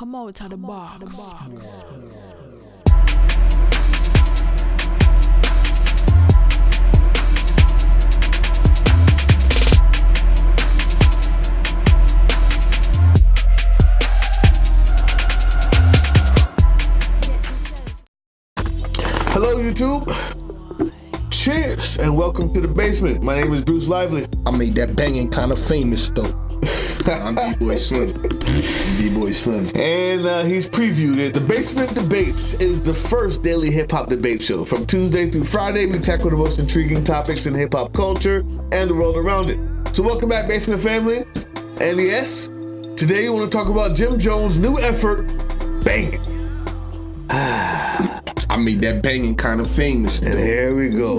Come out to the bar. Hello, YouTube. Cheers and welcome to the basement. My name is Bruce Lively. I made that banging kind of famous though. I'm B-Boy Slim. And he's previewed it. The Basement Debates is the first daily hip-hop debate show. From Tuesday through Friday, we tackle the most intriguing topics in hip-hop culture and the world around it. So welcome back, Basement family. And yes, today we want to talk about Jim Jones' new effort, Bangin. I made that banging kind of famous though. And here we go.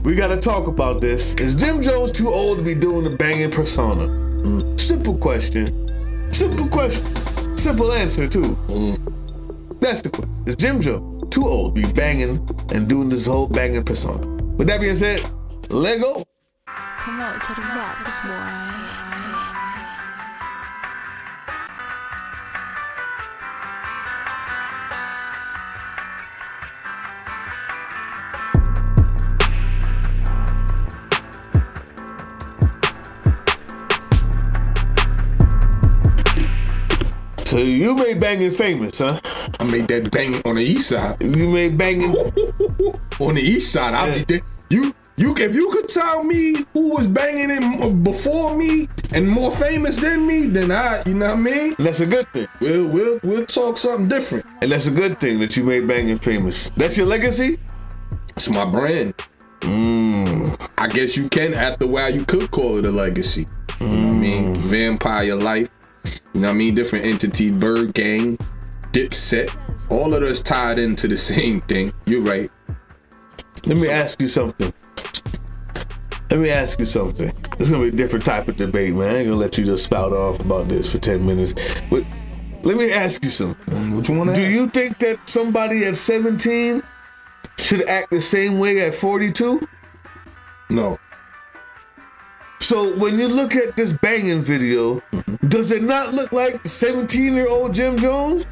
We got to talk about this. Is Jim Jones too old to be doing the banging persona? Simple question. Simple answer, too. That's the question. Is Jim Jones too old to be banging and doing this whole banging persona? With that being said, let go. Come out to the rocks, boy. So you made banging famous, huh? I made that banging on the east side. You made banging On the east side, I made that. If you could tell me who was banging it before me and more famous than me, then you know what I mean? That's a good thing. We'll talk something different. And that's a good thing that you made banging famous. That's your legacy? It's my brand. I guess you can, after a while, you could call it a legacy. You know what I mean? Vampire Life. You know what I mean? Different entity, Bird Gang, Dipset, all of us tied into the same thing. You're right. Let me ask you something. It's gonna be a different type of debate, man. I ain't gonna let you just spout off about this for 10 minutes. But let me ask you something. What you want to Do you think that somebody at 17 should act the same way at 42? No. So when you look at this banging video, does it not look like 17-year-old Jim Jones?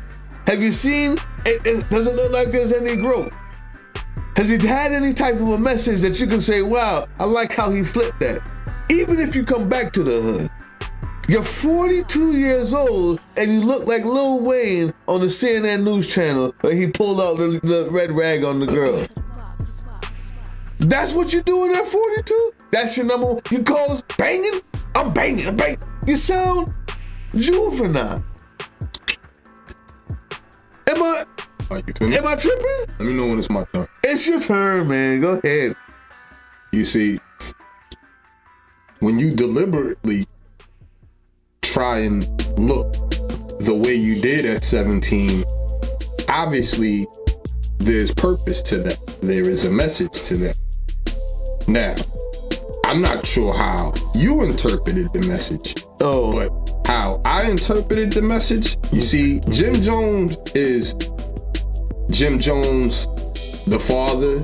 Have you seen it? Does it look like there's any growth? Has he had any type of a message that you can say, wow, I like how he flipped that? Even if you come back to the hood, you're 42 years old and you look like Lil Wayne on the CNN news channel where he pulled out the red rag on the girl. That's what you're doing at 42? That's your number one? You call us banging? I'm banging. You sound juvenile. Am I tripping? Let me know when it's my turn. It's your turn, man. Go ahead. You see, when you deliberately try and look the way you did at 17, obviously there's purpose to that. There is a message to that. Now, I'm not sure how you interpreted the message, but how I interpreted the message, you see, Jim Jones is Jim Jones, the father,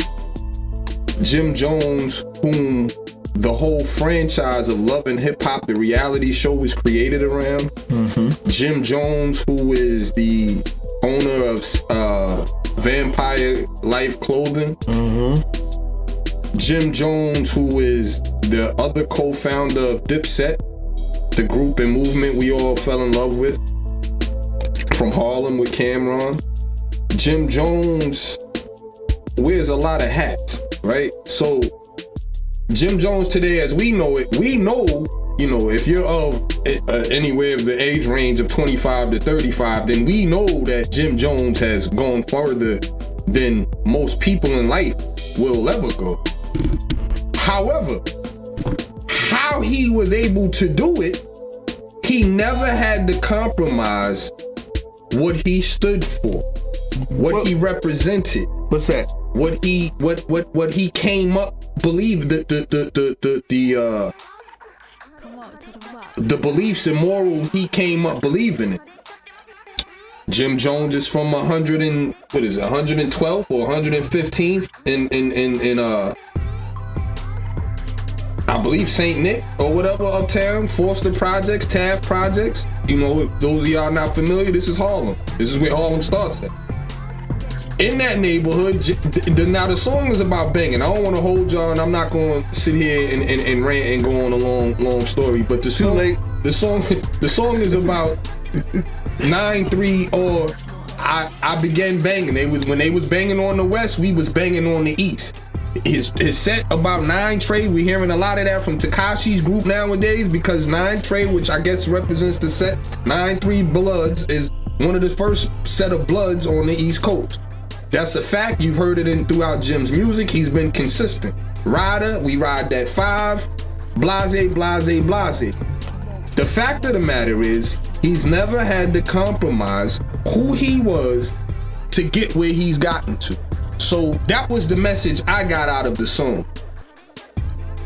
Jim Jones, whom the whole franchise of Love and Hip Hop, the reality show, was created around. Jim Jones, who is the owner of Vampire Life Clothing. Jim Jones, who is the other co-founder of Dipset, the group and movement we all fell in love with, from Harlem with Cameron. Jim Jones wears a lot of hats, right? So Jim Jones today, as we know it, if you're of anywhere of the age range of 25 to 35, then we know that Jim Jones has gone further than most people in life will ever go. However, how he was able to do it, he never had to compromise what he stood for, what he represented. What's that? What he came up believed, the beliefs and moral he came up believing it. Jim Jones is from 112th or 115th in I I believe St. Nick or whatever uptown, Forster Projects, Taft Projects. You know, if those of y'all not familiar, this is Harlem. This is where Harlem starts at. In that neighborhood, now the song is about banging. I don't want to hold y'all, and I'm not going to sit here and rant and go on a long story. But the song is about 9-3 or I began banging. When they was banging on the west, we was banging on the east. His set about 9 trade, we hearing a lot of that from Tekashi's group nowadays, because 9 trade, which I guess represents the set 9-3 Bloods, is one of the first set of Bloods on the East Coast. That's a fact. You've heard it throughout Jim's music. He's been consistent. Rider, we ride that 5. Blase, blase, blase. The fact of the matter is, he's never had to compromise who he was to get where he's gotten to. So that was the message I got out of the song.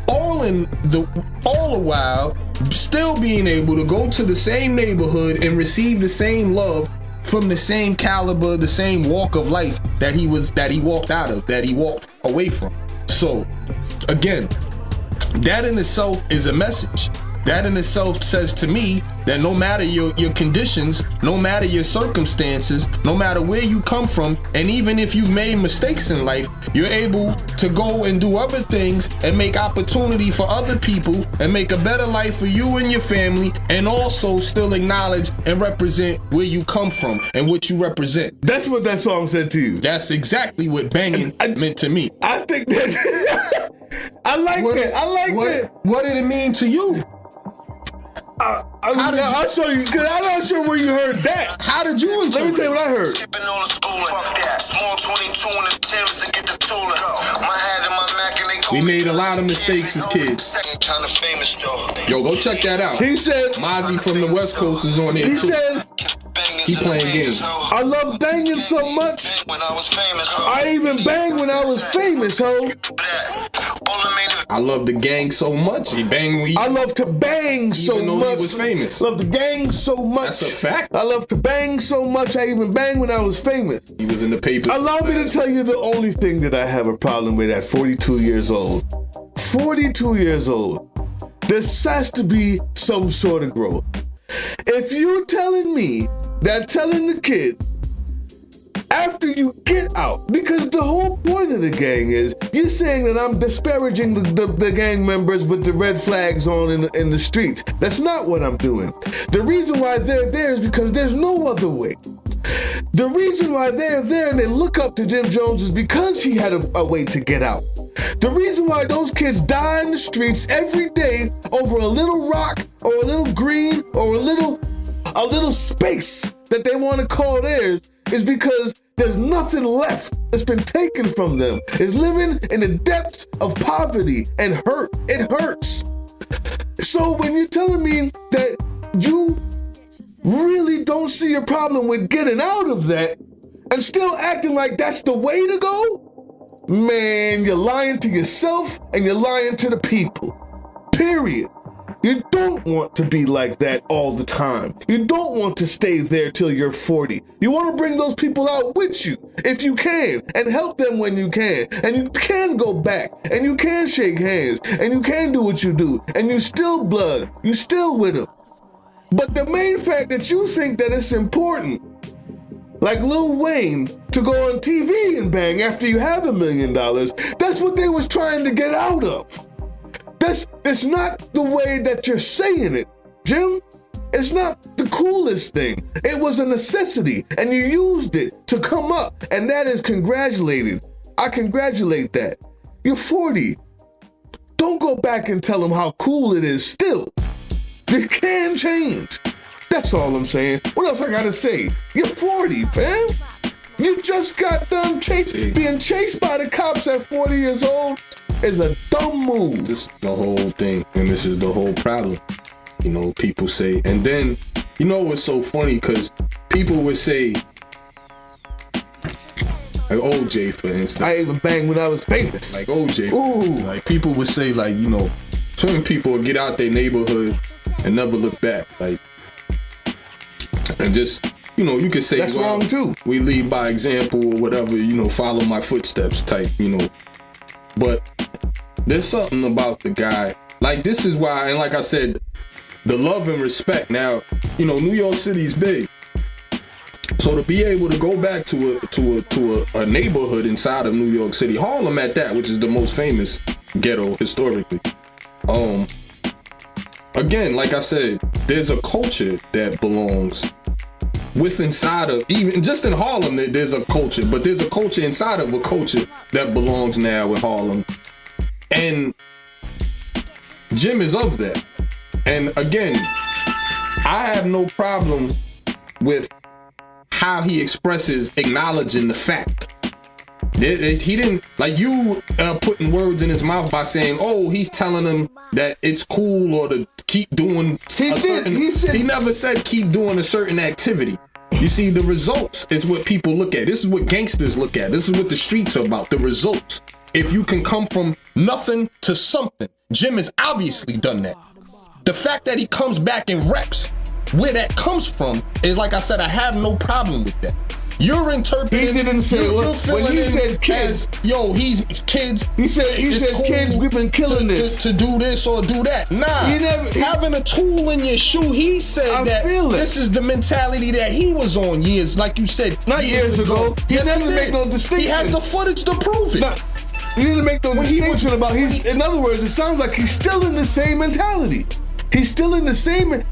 All the while, still being able to go to the same neighborhood and receive the same love from the same caliber, the same walk of life that he walked out of, that he walked away from. So, again, that in itself is a message. That in itself says to me that no matter your conditions, no matter your circumstances, no matter where you come from, and even if you've made mistakes in life, you're able to go and do other things and make opportunity for other people and make a better life for you and your family, and also still acknowledge and represent where you come from and what you represent. That's what that song said to you. That's exactly what banging meant to me. I think that I like that. What did it mean to you? I'll show you, because I'm not sure where you heard that. How did you interpret? Let me tell you what I heard. Skipping all the schooling. Small 22 in the Timbs to get the tooling. My hat and my Mac and they call We made a lot of mistakes as kids. Second kind of famous though. Yo, go check that out. He said, Mozzie from the West Coast is on there he too. said, He playing games. I love banging so much, When I was famous, I even banged when I was famous, ho. I love the gang so much. He banged when I love to bang so Even though much. he was famous. Love to gang so much. That's a fact. I love to bang so much, I even banged when I was famous. He was in the papers. Allow me to tell you the only thing that I have a problem with at 42 years old. 42 years old. There has to be some sort of growth. If you're telling me that telling the kids after you get out, because the whole point of the gang is, you're saying that I'm disparaging the gang members with the red flags on in the streets. That's not what I'm doing. The reason why they're there is because there's no other way. The reason why they're there and they look up to Jim Jones is because he had a way to get out. The reason why those kids die in the streets every day over a little rock or a little green or a little space that they want to call theirs is because there's nothing left that's been taken from them. It's living in the depths of poverty and hurt. It hurts. So when you're telling me that you really don't see a problem with getting out of that and still acting like that's the way to go, man, you're lying to yourself and you're lying to the people. Period. You don't want to be like that all the time. You don't want to stay there till you're 40. You want to bring those people out with you if you can and help them when you can. And you can go back and you can shake hands and you can do what you do and you still blood. You still with them. But the main fact that you think that it's important, like Lil Wayne, to go on TV and bang after you have $1 million, that's what they was trying to get out of. That's not the way that you're saying it, Jim. It's not the coolest thing. It was a necessity, and you used it to come up, and that is congratulated. I congratulate that. You're 40. Don't go back and tell them how cool it is still. You can change. That's all I'm saying. What else I gotta say? You're 40, fam. You just got done being chased by the cops at 40 years old. Is a dumb move. This is the whole thing, and this is the whole problem. You know, people say, and then, you know what's so funny, because people would say, like OJ, for instance. I even banged when I was famous. Like OJ, for instance. Like people would say, like, you know, certain people would get out their neighborhood and never look back. Like, and just, you know, you could say, that's well, wrong too. We lead by example or whatever, you know, follow my footsteps type, you know. But there's something about the guy, Like, this is why, and like I said, the love and respect. Now, you know, New York City's big. So to be able to go back to a neighborhood inside of New York City, Harlem at that, which is the most famous ghetto historically. Again, like I said, there's a culture that belongs inside of, even just in Harlem, there's a culture, but there's a culture inside of a culture that belongs now in Harlem. And Jim is of that. And again, I have no problem with how he expresses acknowledging the fact. He didn't, like you putting words in his mouth by saying, oh, he's telling him that it's cool or to keep doing he never said keep doing a certain activity. You see, the results is what people look at. This is what gangsters look at. This is what the streets are about, the results. If you can come from nothing to something, Jim has obviously done that. The fact that he comes back and reps where that comes from is, like I said, I have no problem with that. You're interpreting. He didn't say when he said kids. As, yo, he's kids. He said cool kids. We've been killing this to do this or do that. Nah, having a tool in your shoe. He said this is the mentality that he was on years, like you said, not years ago. He never make no distinction. He has the footage to prove it. He didn't make no distinction about. In other words, it sounds like he's still in the same mentality. He's still in the same. I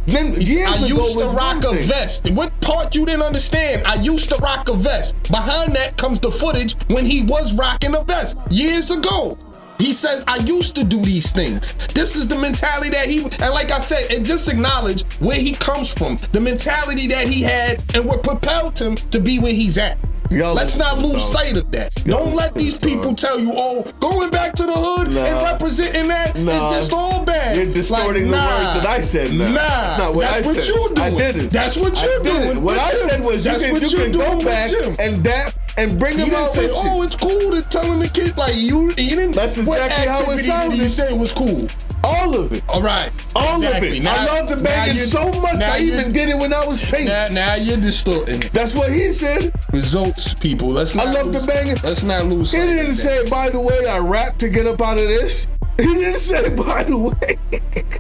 used to rock a vest. What part you didn't understand? I used to rock a vest. Behind that comes the footage when he was rocking a vest years ago. He says, I used to do these things. This is the mentality that and like I said, and just acknowledge where he comes from, the mentality that he had and what propelled him to be where he's at. Let's not lose sight of that. Don't let these people tell you, oh, going back to the hood and representing that is just all bad. You're distorting the words that I said. That's not what I said. That's what you're doing. I didn't. That's what you're doing. What I said was you can go back and dap and bring him out. Say, oh, it's cool to telling the kids like you didn't. That's exactly how it sounded. You say it was cool. All of it. All right. All of it. Now, I love the Bangin so much. I even did it when I was famous. Now you're distorting it. That's what he said. Results, people. I love the Bangin. Let's not lose sight. He didn't say, by the way, I rap to get up out of this. He didn't say, by the way.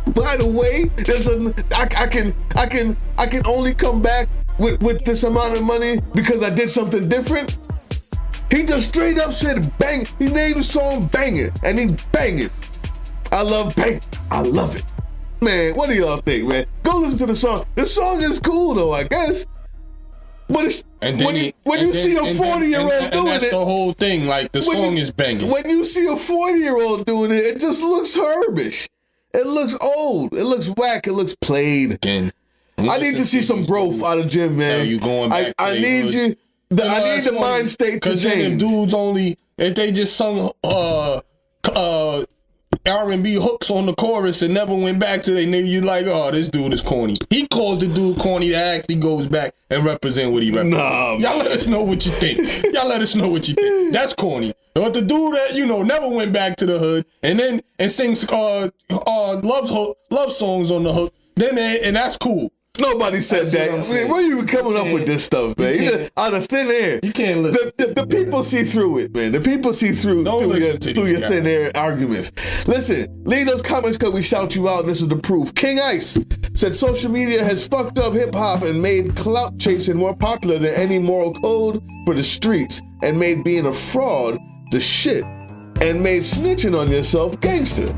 By the way, I can only come back with this amount of money because I did something different. He just straight up said bang. He named the song Bangin, and he banging. I love Bang. I love it. Man, what do y'all think, man? Go listen to the song. The song is cool, though, I guess. But it's when you see a 40-year-old doing it. That's the whole thing. Like, the song is banging. When you see a 40-year-old doing it, it just looks herbish. It looks old. It looks whack. It looks played. Again, I need to see some growth out of Jim, man. So you going back I need you. I need the mind state to change. Because dudes if they just sung R&B hooks on the chorus and never went back to their nigga, you like, oh, this dude is corny. He calls the dude corny that actually goes back and represent what he represents. Nah, y'all let us know what you think. That's corny. But the dude that, never went back to the hood and sings love songs on the hook, and that's cool. Nobody said that. Where are you coming up with this stuff, man? You just, out of thin air. You can't listen. The people see through it, man. The people see through your thin air arguments. Listen, leave those comments because we shout you out, and this is the proof. King Ice said social media has fucked up hip-hop and made clout chasing more popular than any moral code for the streets, and made being a fraud the shit, and made snitching on yourself gangster.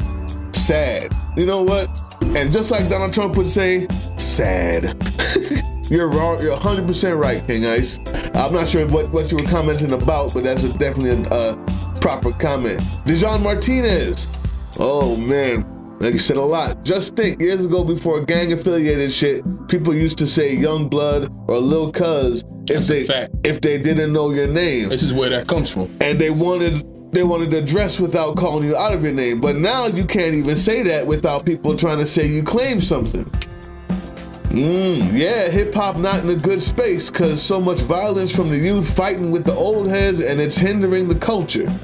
Sad. You know what? And just like Donald Trump would say, sad. You're wrong. You're 100% right, King Ice. I'm not sure what you were commenting about, but that's definitely a proper comment. Dijon Martinez. Oh, man. Like you said a lot. Just think, years ago before gang-affiliated shit, people used to say young blood or lil cuz if they didn't know your name. This is where that comes from. And they wanted to dress without calling you out of your name. But now you can't even say that without people trying to say you claim something. Yeah, hip-hop not in a good space because so much violence from the youth fighting with the old heads, and it's hindering the culture.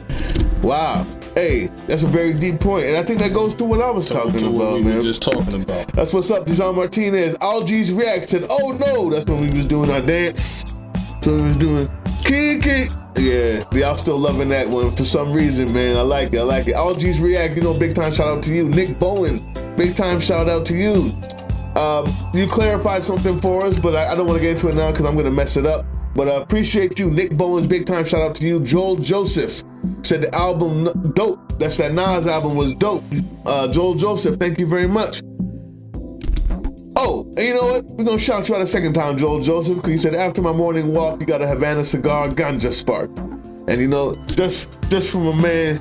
Wow. Hey, that's a very deep point, and I think that goes to what I was talking about, man. Just talking about. That's what's up, Dijon Martinez. Algi's React said, oh no, that's when we was doing our dance. That's what we was doing. Kiki. Yeah, y'all still loving that one for some reason, man. I like it. Alg's React, big time shout out to you. Nick Bowens, big time shout out to you. You clarified something for us, but I don't want to get into it now because I'm going to mess it up. But I appreciate you. Nick Bowens, big time shout out to you. Joel Joseph said the album dope. That's that Nas album was dope. Joel Joseph, thank you very much. Oh, and you know what? We're going to shout you out a second time, Joel Joseph, because you said after my morning walk, you got a Havana cigar, ganja spark. And just from a man,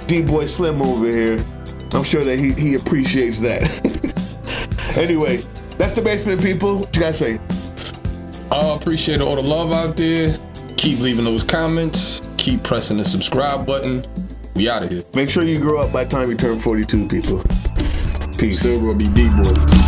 D-Boy Slim over here, I'm sure that he appreciates that. Anyway, that's the basement, people. What you guys say? I appreciate all the love out there. Keep leaving those comments. Keep pressing the subscribe button. We out of here. Make sure you grow up by the time you turn 42, people. Peace. Still gonna be D-Boy.